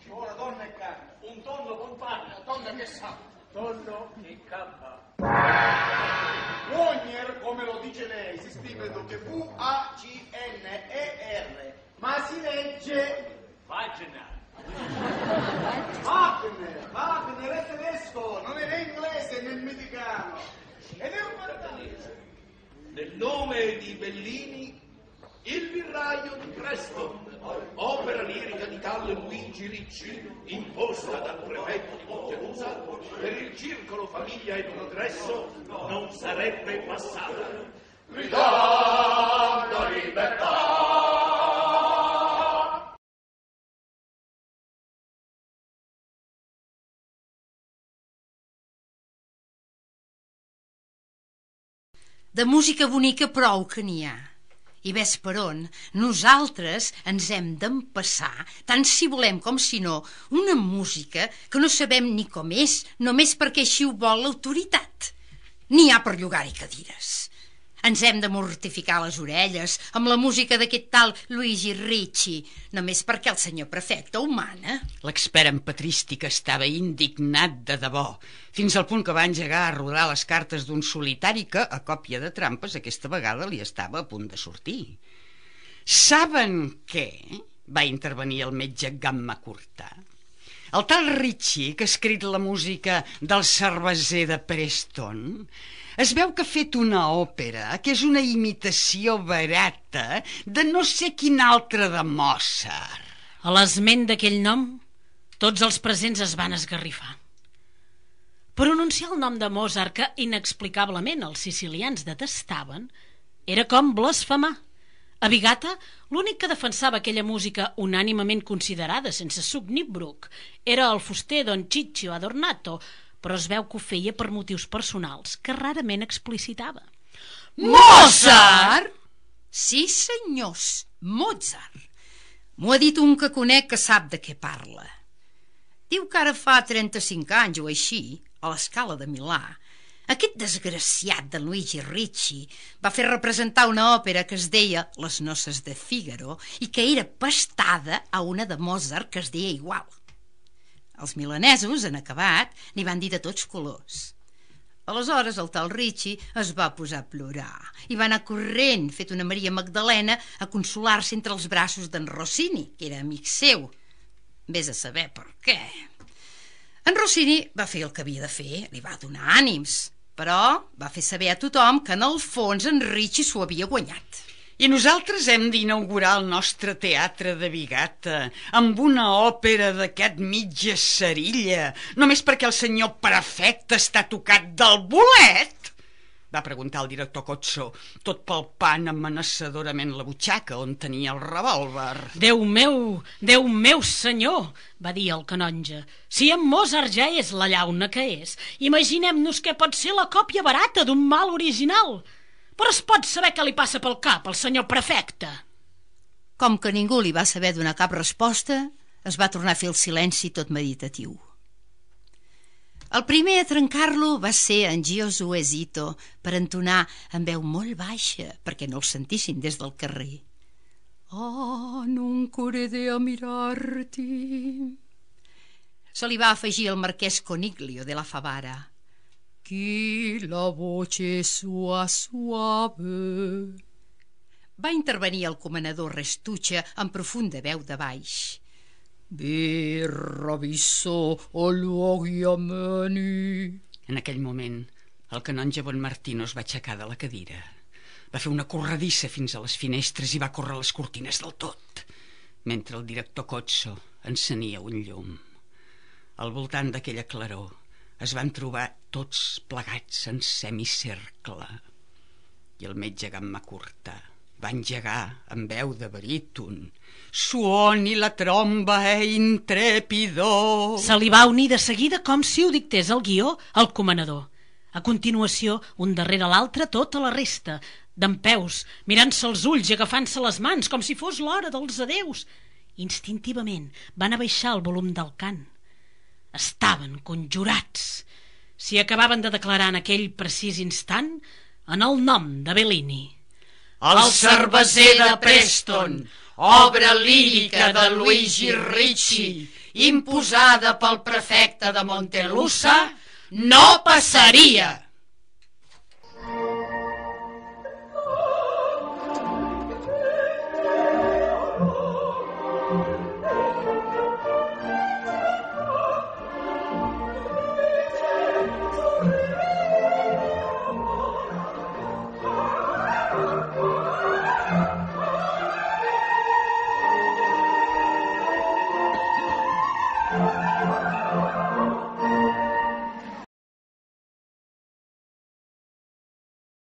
Ora donna e carne. Un tonno con panna. Donna che sa. Tonno che campa. Wagner, come lo dice lei, si scrive W-A-G-N-E-R, ma si legge Vagina. Wagner è tedesco, non è né inglese né messicano. Ed è un barbarese. Nel nome di Bellini, il virraio di Preston, opera lirica di tale Luigi Ricci, imposta dal prefetto di Montelusa, per il circolo Famiglia e Progresso non sarebbe passata. Gridando libertà! De música bonica prou que n'hi ha. I ves per on, nosaltres ens hem d'empassar, tant si volem com si no, una música que no sabem ni com és, només perquè així ho vol l'autoritat. N'hi ha per llogar-hi cadires. Ens hem de mortificar les orelles amb la música d'aquest tal Luigi Ricci, només perquè el senyor prefecte ho mana. L'expert en patrística estava indignat de debò, fins al punt que va engegar a rodar les cartes d'un solitari que, a còpia de trampes, aquesta vegada li estava a punt de sortir. Saben què? Va intervenir el metge Gamma Curta. El tal Ricci, que ha escrit la música del cerveser de Preston, es veu que ha fet una òpera que és una imitació barata de no sé quin altre de Mozart. A l'esment d'aquell nom, tots els presents es van esgarrifar. Pronunciar el nom de Mozart, que inexplicablement els sicilians detestaven, era com blasfemar. A Bigata, l'únic que defensava aquella música unànimament considerada sense suc ni bruc era el fuster Don Ciccio Adornato, però es veu que ho feia per motius personals que rarament explicitava. Mozart? Sí, senyors, Mozart. M'ho ha dit un que conec que sap de què parla. Diu que ara fa 35 anys o així, a l'Scala de Milà, aquest desgraciat de Luigi Ricci va fer representar una òpera que es deia Les noces de Fígaro i que era pastada a una de Mozart que es deia igual. Els milanesos, en acabat, n'hi van dir de tots colors. Aleshores el tal Ricci es va posar a plorar i va anar corrent, fet una Maria Magdalena, a consolar-se entre els braços d'en Rossini, que era amic seu. Vés a saber per què. En Rossini va fer el que havia de fer, li va donar ànims, però va fer saber a tothom que en el fons en Ricci s'ho havia guanyat. I nosaltres hem d'inaugurar el nostre teatre de Bigata amb una òpera d'aquest mitja cerilla, només perquè el senyor prefecte està tocat del bolet? Va preguntar el director Cozzo, tot palpant amenaçadorament la butxaca on tenia el revòlver. Déu meu senyor, va dir el canonge, si en Mozart ja és la llauna que és, imaginem-nos què pot ser la còpia barata d'un mal original. Però es pot saber què li passa pel cap al senyor prefecte? Com que ningú li va saber donar cap resposta, es va tornar a fer el silenci tot meditatiu. El primer a trencar-lo va ser en Giosuè Zito, per entonar en veu molt baixa, perquè no el sentissin des del carrer. «Ah, non correde a mirarti». Se li va afegir el marquès Coniglio de la Favara. «Chi la voce sua suave». Va intervenir el comanador Restuccia amb profunda veu de baix. «Birra visso o luoghi ameni». En aquell moment, el canonge Bonmartino es va aixecar de la cadira. Va fer una corredissa fins a les finestres i va córrer les cortines del tot, mentre el director Cozzo encenia un llum. Al voltant d'aquella claror es van trobar tots plegats en semicercle i el metge Gamma Curta va engegar amb veu de baríton: «Suoni la tromba intrepido». Se li va unir de seguida com si ho dictés el guió al comanador. A continuació, un darrere l'altre, tota la resta, dempeus, mirant-se els ulls i agafant-se les mans com si fos l'hora dels adeus. Instintivament van abaixar el volum del cant. Estaven conjurats. S'hi acabaven de declarar en aquell precís instant en el nom de Bellini. El cerveser de Preston, obra lírica de Luigi Ricci, imposada pel prefecte de Montelusa, no passaria.